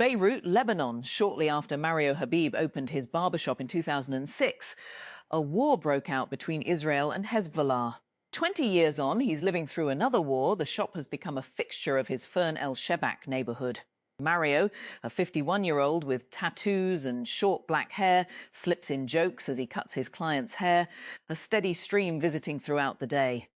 Beirut, Lebanon, shortly after Mario Habib opened his barbershop in 2006, a war broke out between Israel and Hezbollah. 20 years on, he's living through another war. The shop has become a fixture of his Fern El Shebak neighbourhood. Mario, a 51-year-old with tattoos and short black hair, slips in jokes as he cuts his clients' hair, a steady stream visiting throughout the day.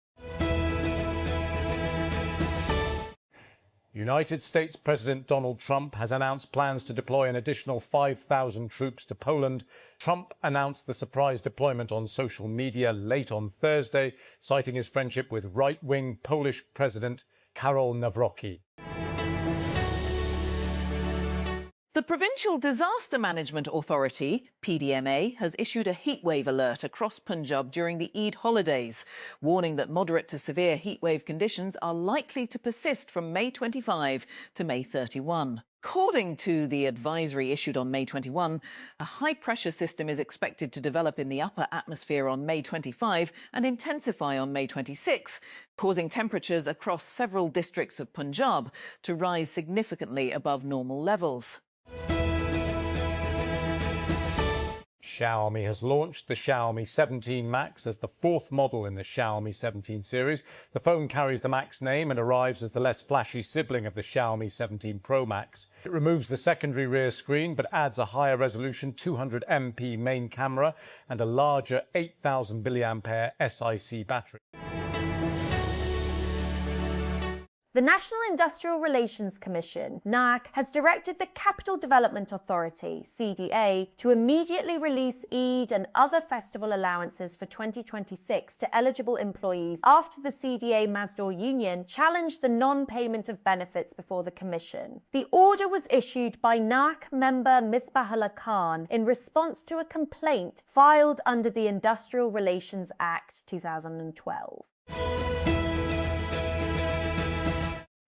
United States President Donald Trump has announced plans to deploy an additional 5,000 troops to Poland. Trump announced the surprise deployment on social media late on Thursday, citing his friendship with right-wing Polish President Karol Nawrocki. The Provincial Disaster Management Authority, PDMA, has issued a heatwave alert across Punjab during the Eid holidays, warning that moderate to severe heatwave conditions are likely to persist from May 25 to May 31. According to the advisory issued on May 21, a high-pressure system is expected to develop in the upper atmosphere on May 25 and intensify on May 26, causing temperatures across several districts of Punjab to rise significantly above normal levels. Xiaomi has launched the Xiaomi 17 Max as the fourth model in the Xiaomi 17 series. The phone carries the Max name and arrives as the less flashy sibling of the Xiaomi 17 Pro Max. It removes the secondary rear screen but adds a higher resolution 200 MP main camera and a larger 8,000 mAh SiC battery. The National Industrial Relations Commission, NAC, has directed the Capital Development Authority, CDA, to immediately release Eid and other festival allowances for 2026 to eligible employees after the CDA Mazdoor Union challenged the non-payment of benefits before the Commission. The order was issued by NAC member Misbahullah Khan in response to a complaint filed under the Industrial Relations Act 2012.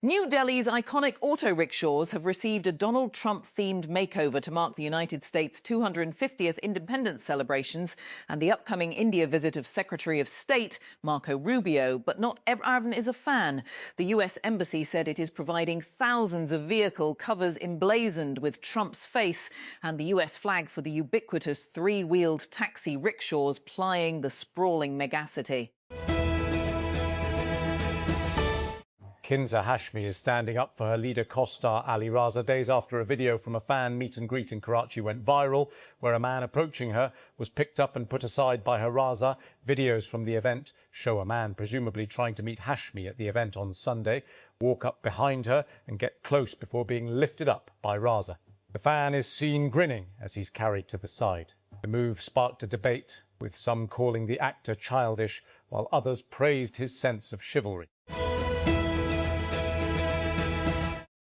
New Delhi's iconic auto rickshaws have received a Donald Trump-themed makeover to mark the United States' 250th independence celebrations and the upcoming India visit of Secretary of State Marco Rubio. But not everyone is a fan. The US Embassy said it is providing thousands of vehicle covers emblazoned with Trump's face and the US flag for the ubiquitous three-wheeled taxi rickshaws plying the sprawling megacity. Kinza Hashmi is standing up for her leader co-star Ali Raza days after a video from a fan meet and greet in Karachi went viral, where a man approaching her was picked up and put aside by her Raza. Videos from the event show a man presumably trying to meet Hashmi at the event on Sunday walk up behind her and get close before being lifted up by Raza. The fan is seen grinning as he's carried to the side. The move sparked a debate, with some calling the actor childish, while others praised his sense of chivalry.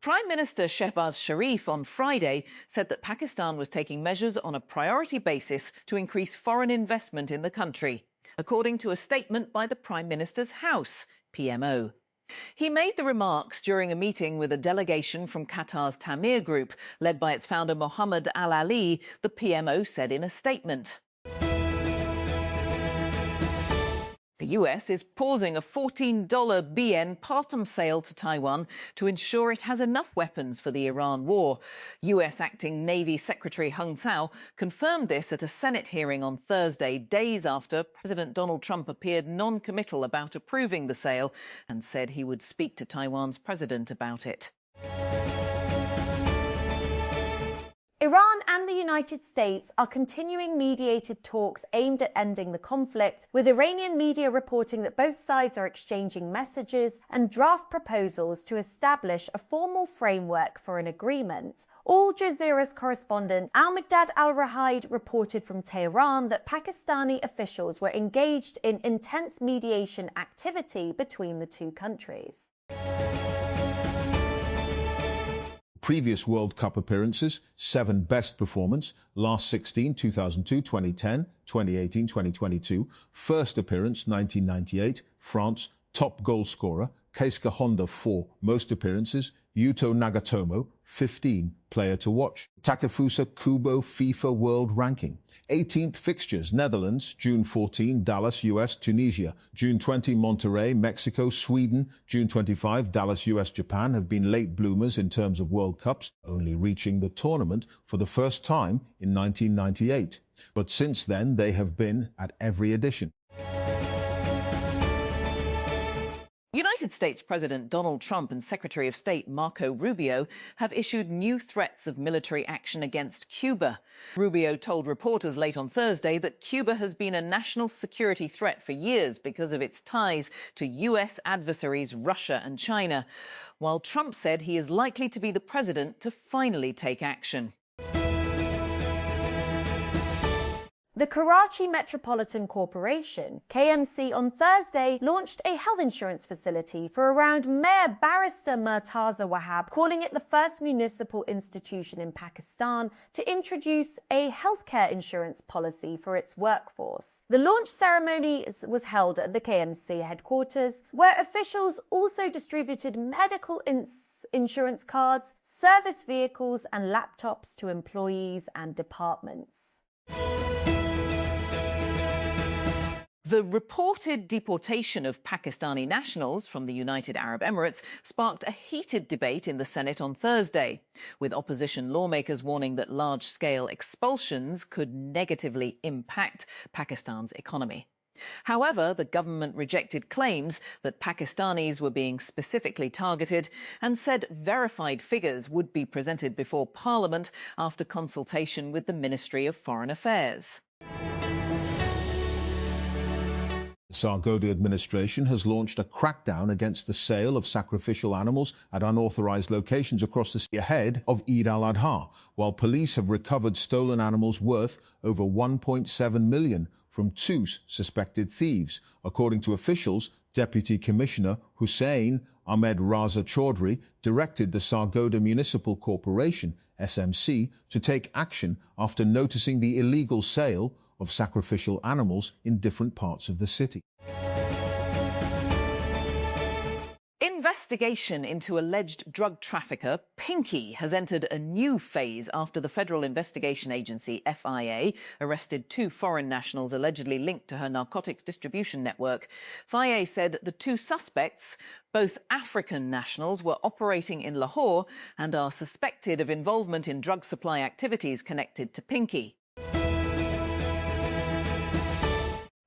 Prime Minister Shehbaz Sharif on Friday said that Pakistan was taking measures on a priority basis to increase foreign investment in the country, according to a statement by the Prime Minister's House, PMO. He made the remarks during a meeting with a delegation from Qatar's Tamir Group, led by its founder Mohammed Al Ali, the PMO said in a statement. The US is pausing a $14 BN Partum sale to Taiwan to ensure it has enough weapons for the Iran war. US Acting Navy Secretary Hung Tsao confirmed this at a Senate hearing on Thursday, days after President Donald Trump appeared non-committal about approving the sale and said he would speak to Taiwan's president about it. Iran and the United States are continuing mediated talks aimed at ending the conflict, with Iranian media reporting that both sides are exchanging messages and draft proposals to establish a formal framework for an agreement. Al Jazeera's correspondent Al-Miqdad al-Rahaid reported from Tehran that Pakistani officials were engaged in intense mediation activity between the two countries. Previous World Cup appearances, 7 best performance, last 16, 2002, 2010, 2018, 2022, first appearance, 1998, France, top goal scorer, Keisuke Honda 4, most appearances, Yuto Nagatomo, 15, player to watch. Takefusa Kubo FIFA World Ranking. 18th fixtures, Netherlands, June 14, Dallas, US, Tunisia. June 20, Monterrey, Mexico, Sweden. June 25, Dallas, US, Japan have been late bloomers in terms of World Cups, only reaching the tournament for the first time in 1998. But since then, they have been at every edition. United States President Donald Trump and Secretary of State Marco Rubio have issued new threats of military action against Cuba. Rubio told reporters late on Thursday that Cuba has been a national security threat for years because of its ties to US adversaries Russia and China, while Trump said he is likely to be the president to finally take action. The Karachi Metropolitan Corporation, KMC, on Thursday launched a health insurance facility for around Mayor Barrister Murtaza Wahab, calling it the first municipal institution in Pakistan to introduce a healthcare insurance policy for its workforce. The launch ceremony was held at the KMC headquarters, where officials also distributed medical insurance cards, service vehicles and laptops to employees and departments. The reported deportation of Pakistani nationals from the United Arab Emirates sparked a heated debate in the Senate on Thursday, with opposition lawmakers warning that large-scale expulsions could negatively impact Pakistan's economy. However, the government rejected claims that Pakistanis were being specifically targeted and said verified figures would be presented before Parliament after consultation with the Ministry of Foreign Affairs. The Sargodha administration has launched a crackdown against the sale of sacrificial animals at unauthorized locations across the city ahead of Eid al-Adha, while police have recovered stolen animals worth over 1.7 million from two suspected thieves. According to officials, Deputy Commissioner Hussain Ahmed Raza Chaudhry directed the Sargodha Municipal Corporation, SMC, to take action after noticing the illegal sale of sacrificial animals in different parts of the city. Investigation into alleged drug trafficker Pinky has entered a new phase after the Federal Investigation Agency, FIA, arrested two foreign nationals allegedly linked to her narcotics distribution network. FIA said the two suspects, both African nationals, were operating in Lahore and are suspected of involvement in drug supply activities connected to Pinky.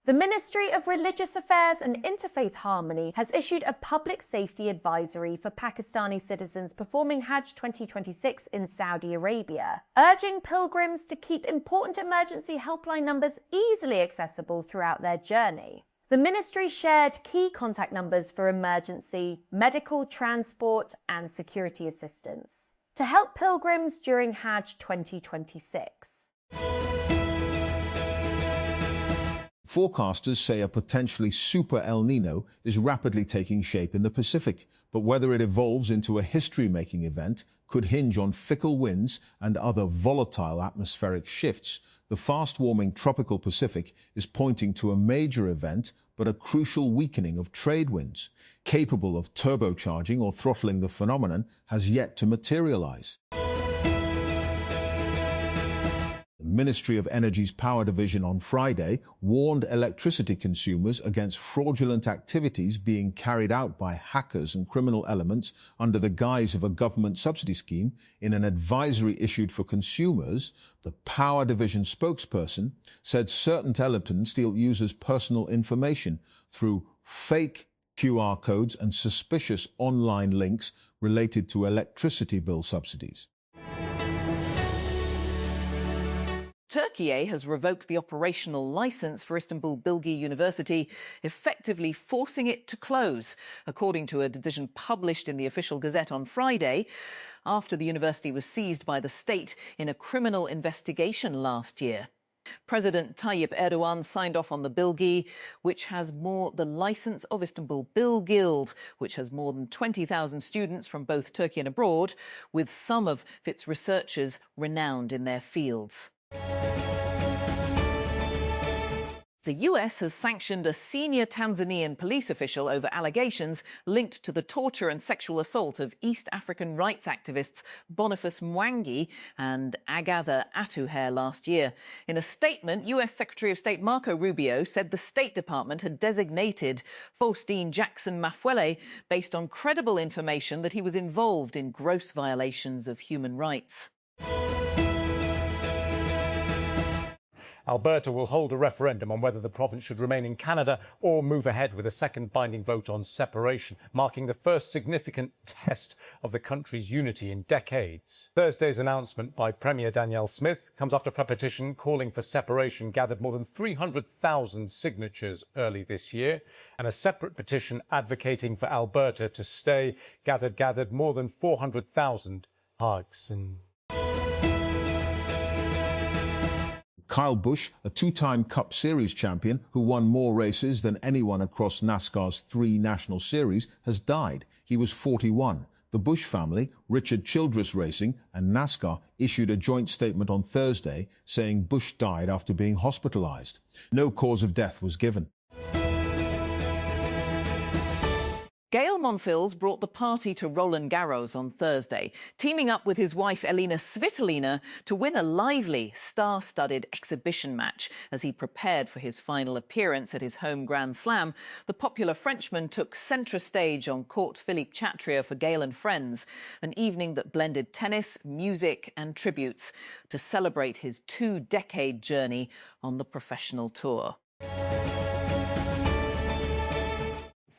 The Ministry of Religious Affairs and Interfaith Harmony has issued a public safety advisory for Pakistani citizens performing Hajj 2026 in Saudi Arabia, urging pilgrims to keep important emergency helpline numbers easily accessible throughout their journey. The ministry shared key contact numbers for emergency, medical, transport and security assistance to help pilgrims during Hajj 2026. Forecasters say a potentially super El Nino is rapidly taking shape in the Pacific, but whether it evolves into a history-making event could hinge on fickle winds and other volatile atmospheric shifts. The fast-warming tropical Pacific is pointing to a major event, but a crucial weakening of trade winds, capable of turbocharging or throttling the phenomenon, has yet to materialize. The Ministry of Energy's Power Division on Friday warned electricity consumers against fraudulent activities being carried out by hackers and criminal elements under the guise of a government subsidy scheme. In an advisory issued for consumers, the Power Division spokesperson said certain elements steal users' personal information through fake QR codes and suspicious online links related to electricity bill subsidies. Turkey has revoked the operational licence for Istanbul Bilgi University, effectively forcing it to close, according to a decision published in the Official Gazette on Friday, after the university was seized by the state in a criminal investigation last year. President Tayyip Erdogan signed off on the Bilgi, which has the licence of Istanbul Bilgild, which has more than 20,000 students from both Turkey and abroad, with some of its researchers renowned in their fields. The US has sanctioned a senior Tanzanian police official over allegations linked to the torture and sexual assault of East African rights activists Boniface Mwangi and Agatha Atuhaire last year. In a statement, US Secretary of State Marco Rubio said the State Department had designated Faustine Jackson Mafuele based on credible information that he was involved in gross violations of human rights. Alberta will hold a referendum on whether the province should remain in Canada or move ahead with a second binding vote on separation, marking the first significant test of the country's unity in decades. Thursday's announcement by Premier Danielle Smith comes after a petition calling for separation gathered more than 300,000 signatures early this year, and a separate petition advocating for Alberta to stay gathered more than 400,000 hugs. Kyle Busch, a two-time Cup Series champion who won more races than anyone across NASCAR's 3 national series, has died. He was 41. The Busch family, Richard Childress Racing and NASCAR issued a joint statement on Thursday saying Busch died after being hospitalized. No cause of death was given. Gael Monfils brought the party to Roland Garros on Thursday, teaming up with his wife Elina Svitolina to win a lively, star-studded exhibition match. As he prepared for his final appearance at his home Grand Slam, the popular Frenchman took centre stage on Court Philippe Chatrier for Gael and friends, an evening that blended tennis, music and tributes to celebrate his 2-decade journey on the professional tour.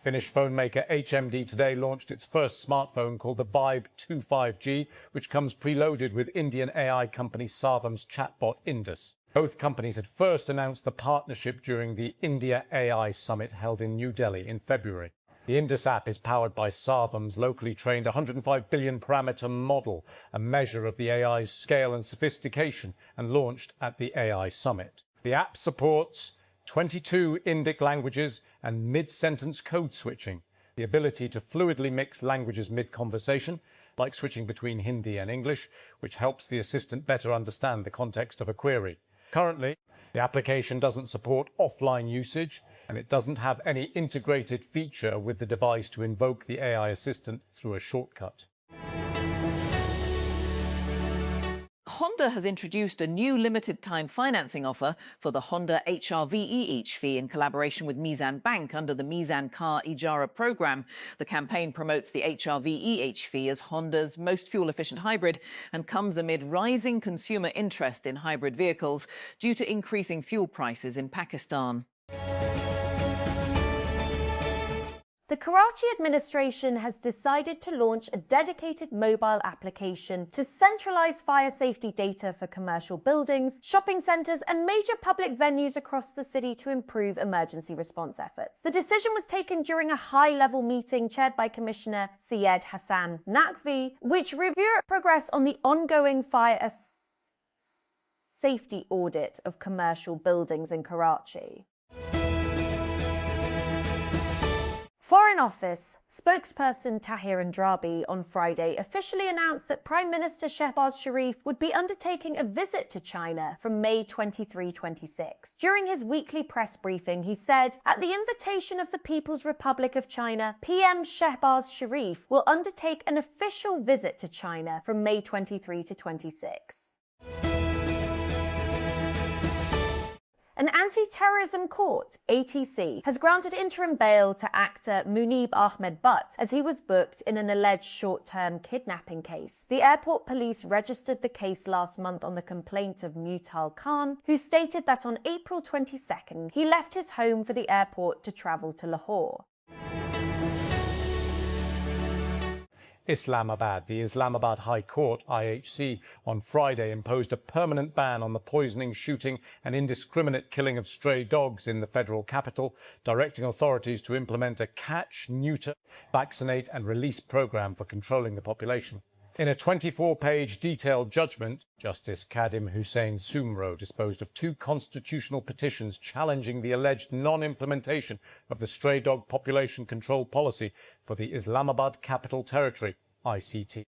Finnish phone maker HMD today launched its first smartphone called the Vibe 2 5G, which comes preloaded with Indian AI company Sarvam's chatbot Indus. Both companies had first announced the partnership during the India AI Summit held in New Delhi in February. The Indus app is powered by Sarvam's locally trained 105 billion parameter model, a measure of the AI's scale and sophistication, and launched at the AI Summit. The app supports 22 Indic languages and mid-sentence code switching, the ability to fluidly mix languages mid-conversation, like switching between Hindi and English, which helps the assistant better understand the context of a query. Currently, the application doesn't support offline usage, and it doesn't have any integrated feature with the device to invoke the AI assistant through a shortcut. Honda has introduced a new limited-time financing offer for the Honda HRVE fee in collaboration with Mizan Bank under the Mizan Car Ijara program. The campaign promotes the HRVE fee as Honda's most fuel-efficient hybrid and comes amid rising consumer interest in hybrid vehicles due to increasing fuel prices in Pakistan. The Karachi administration has decided to launch a dedicated mobile application to centralise fire safety data for commercial buildings, shopping centres and major public venues across the city to improve emergency response efforts. The decision was taken during a high-level meeting chaired by Commissioner Syed Hassan Naqvi, which reviewed progress on the ongoing fire safety audit of commercial buildings in Karachi. Foreign Office spokesperson Tahir Andrabi on Friday officially announced that Prime Minister Shehbaz Sharif would be undertaking a visit to China from May 23-26. During his weekly press briefing, he said, "At the invitation of the People's Republic of China, PM Shehbaz Sharif will undertake an official visit to China from May 23 to 26. An anti-terrorism court, ATC, has granted interim bail to actor Munib Ahmed Butt as he was booked in an alleged short-term kidnapping case. The airport police registered the case last month on the complaint of Mutal Khan, who stated that on April 22nd, he left his home for the airport to travel to Lahore. Islamabad. The Islamabad High Court, IHC, on Friday imposed a permanent ban on the poisoning, shooting and indiscriminate killing of stray dogs in the federal capital, directing authorities to implement a catch, neuter, vaccinate and release program for controlling the population. In a 24-page detailed judgment, Justice Kadim Hussein Sumro disposed of 2 constitutional petitions challenging the alleged non-implementation of the stray dog population control policy for the Islamabad Capital Territory, ICT.